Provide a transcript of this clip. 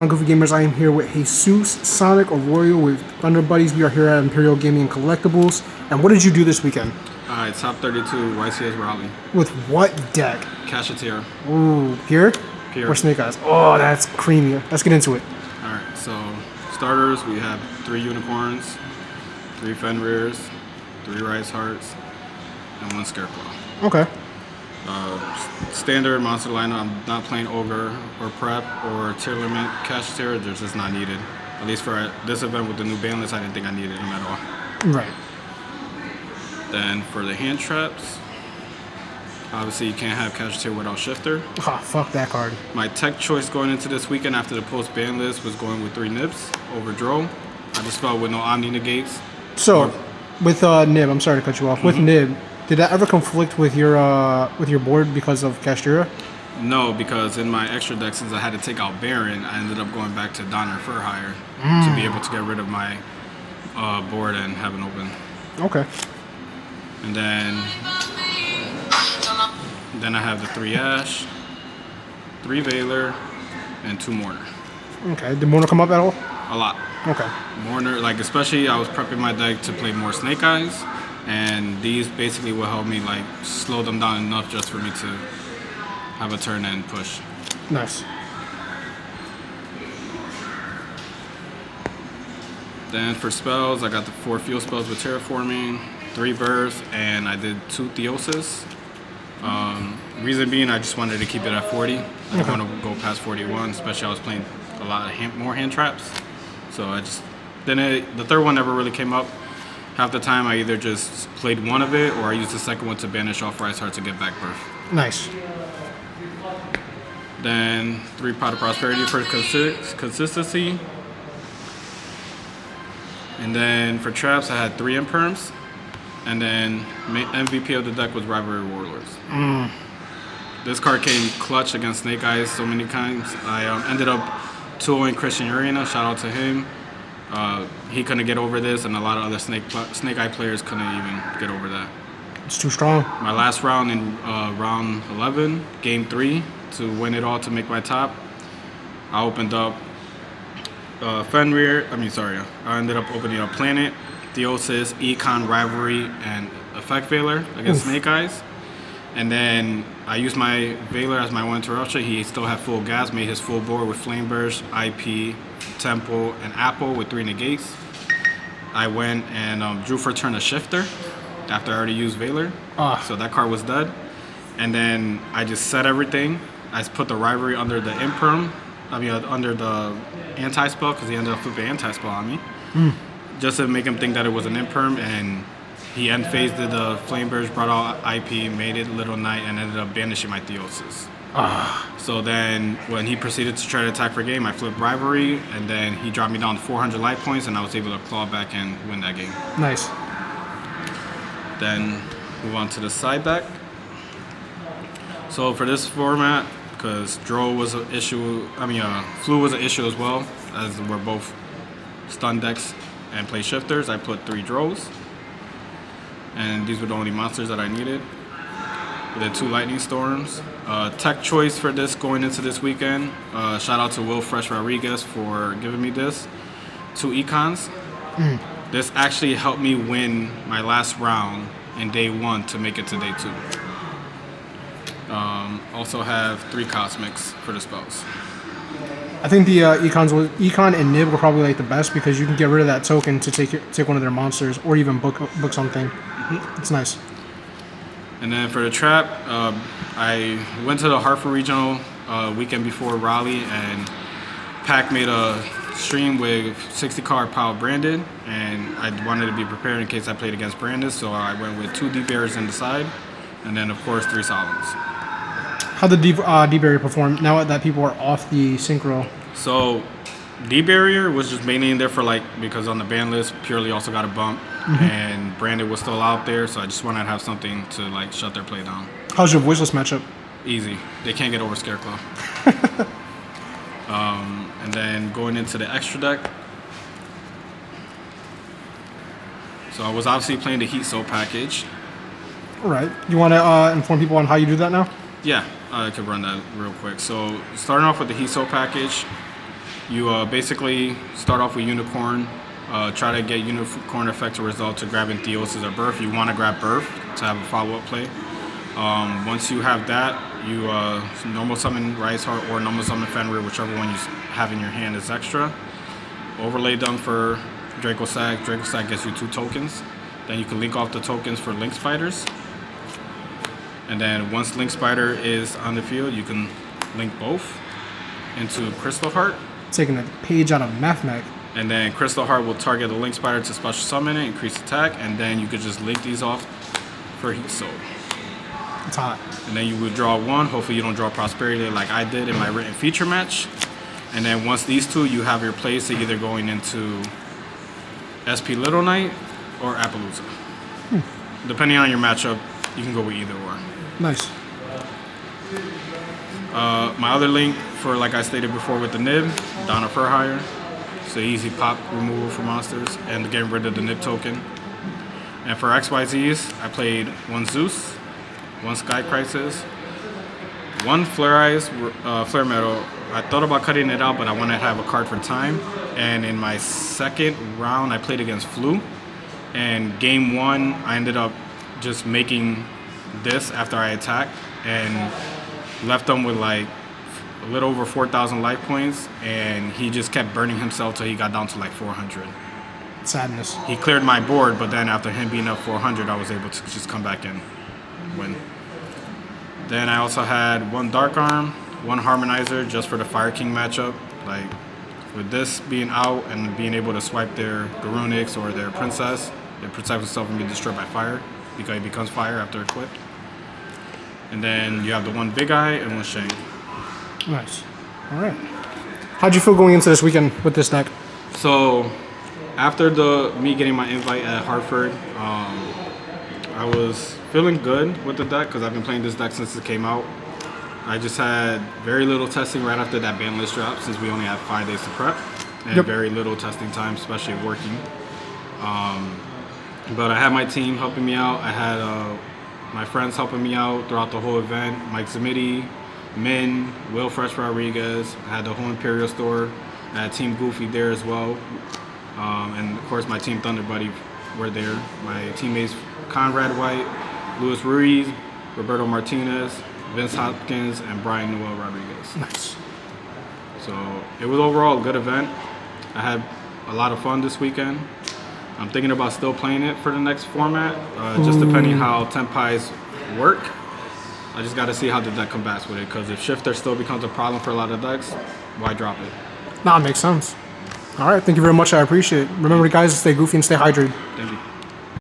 Goofy Gamers, I am here with Jesus, Sonic, Arroyo with Thunder Buddies. We are here at Imperial Gaming and Collectibles. And what did you do this weekend? Alright, top 32 YCS Raleigh. With what deck? KASHTIRA. Ooh, Pure? Pure. Or Snake Eyes? Oh, that's creamy. Let's get into it. Alright, so starters, we have 3 Unicorns, 3 Fenrirs, 3 Rice Hearts, and 1 Scarecrow. Okay. Standard monster lineup, I'm not playing Ogre or Prep or Tier Limit KASHTIRA, they're just not needed. At least for this event with the new ban list, I didn't think I needed them at all. Right. Then for the hand traps, obviously you can't have KASHTIRA without Shifter. Ah, fuck that card. My tech choice going into this weekend after the post ban list was going with 3 Nibs over Dro. I just felt with no Omni negates. So, with Nib, I'm sorry to cut you off. With Nib, did that ever conflict with your board because of KASHTIRA? No, because in my extra deck, since I had to take out Baron, I ended up going back to Donner Furhire to be able to get rid of my board and have an open. Okay. And then I have the 3 Ash, 3 Veiler, and 2 Mourner. Okay. Did Mourner come up at all? A lot. Okay. Mourner, like especially I was prepping my deck to play more Snake Eyes, and these basically will help me like slow them down enough just for me to have a turn and push. Nice. Then for spells, I got the 4 field spells with Terraforming, 3 Birth, and I did 2 Theosis. Reason being, I just wanted to keep it at 40. I didn't want to go past 41, especially I was playing a lot of more hand traps. So I just, the third one never really came up. Half the time I either just played one of it or I used the second one to banish off Rice Heart to get back Birth. Nice. Then 3 Pot of Prosperity for consistency. And then for traps, I had 3 Imperms. And then MVP of the deck was Rivalry Warlords. This card came clutch against Snake Eyes so many times. I ended up 2-0ing Christian Arena, shout out to him. He couldn't get over this, and a lot of other Snake Eye players couldn't even get over that. It's too strong. My last round in round 11, game 3, to win it all to make my top, I opened up Fenrir. I ended up opening up Planet, Theosis, Econ, Rivalry, and Effect Veiler against Snake Eyes. And then I used my Veiler as my 1 interruption. He still had full gas, made his full board with Flame Burst, IP, Temple, and Apple with 3 negates. I went and drew for turn a Shifter after I already used Veiler. So that card was dead. And then I just set everything. I put the Rivalry under the Imperm, under the anti-spell, because he ended up flipping anti-spell on me. Just to make him think that it was an Imperm, and he end-phased the Flame Burst, brought out IP, made it Little Knight, and ended up banishing my Theosis. So then when he proceeded to try to attack for game, I flipped Rivalry, and then he dropped me down to 400 life points, and I was able to claw back and win that game. Nice. Then move on to the side deck. So for this format, because Dro was an issue, Flu was an issue as well, as we're both stun decks and play shifters, I put 3 Dros. And these were the only monsters that I needed. We did 2 Lightning Storms. Tech choice for this going into this weekend. Shout out to Will Fresh Rodriguez for giving me this. 2 Econs. This actually helped me win my last round in day 1 to make it to day 2. Also have 3 Cosmics for the spells. I think the Econ and Nib were probably like the best because you can get rid of that token to take one of their monsters or even book something. It's nice. And then for the trap, I went to the Hartford Regional weekend before Raleigh, and Pac made a stream with 60 card Power Branded, and I wanted to be prepared in case I played against Brandon, so I went with 2 Deep Barriers in the side, and then of course 3 Solemns. How'd the Deep Barrier perform now that people are off the Synchro? So Deep Barrier was just mainly in there for because on the ban list, Purely also got a bump, and Brandon was still out there, so I just wanted to have something to shut their play down. How's your voiceless matchup? Easy. They can't get over Scarecrow. And then going into the extra deck, so I was obviously playing the Heat Soul package. All right. You want to inform people on how you do that now? Yeah, I could run that real quick. So starting off with the Heat Soul package, You basically start off with Unicorn. Try to get Unicorn effects a result to grabbing Theosis or Birth. You want to grab Birth to have a follow-up play. Once you have that, you normal summon Rise Heart or normal summon Fenrir, whichever one you have in your hand is extra. Overlay done for Draco Sag. Draco Sag gets you 2 tokens. Then you can link off the tokens for Link Spiders. And then once Link Spider is on the field, you can link both into Crystal Heart. Taking a page out of Mathmech. And then Crystal Heart will target the Link Spider to special summon it, increase attack, and then you could just link these off for Heat Soul. It's hot. And then you would draw 1. Hopefully you don't draw Prosperity like I did in my written feature match. And then once these 2, you have your plays to either going into SP Little Knight or Appaloosa. Depending on your matchup, you can go with either or. Nice. My other link for, like I stated before with the Nib, Donna Furhire. So easy pop removal for monsters and getting rid of the Nib token. And for XYZs, I played 1 Zeus, 1 Sky Crisis, 1 Flare Eyes, Flare Metal. I thought about cutting it out, but I wanted to have a card for time. And in my second round, I played against Flu. And game 1, I ended up just making this after I attacked and left them with like a little over 4,000 life points, and he just kept burning himself till he got down to like 400. Sadness. He cleared my board, but then after him being up 400, I was able to just come back and win. Then I also had 1 Dark Arm, 1 Harmonizer just for the Fire King matchup. Like with this being out and being able to swipe their Garunix or their Princess, it protects itself from being destroyed by fire because it becomes fire after equip. And then you have the 1 Big Eye and 1 Shang. Nice. All right. How'd you feel going into this weekend with this deck? So after me getting my invite at Hartford, I was feeling good with the deck because I've been playing this deck since it came out. I just had very little testing right after that ban list drop since we only have 5 days to prep and very little testing time, especially working. But I had my team helping me out. I had my friends helping me out throughout the whole event. Mike Zamiti, Min, Will Fresh Rodriguez. I had the whole Imperial store. I had Team Goofy there as well. And of course my Team Thunder Buddy were there. My teammates Conrad White, Luis Ruiz, Roberto Martinez, Vince Hopkins, and Brian Noel Rodriguez. Nice. So it was overall a good event. I had a lot of fun this weekend. I'm thinking about still playing it for the next format, just depending how Tempai's work. I just got to see how the deck combats with it, because if Shifter still becomes a problem for a lot of decks, why drop it? Nah, it makes sense. All right, thank you very much. I appreciate it. Remember, guys, to stay goofy and stay hydrated. Thank you.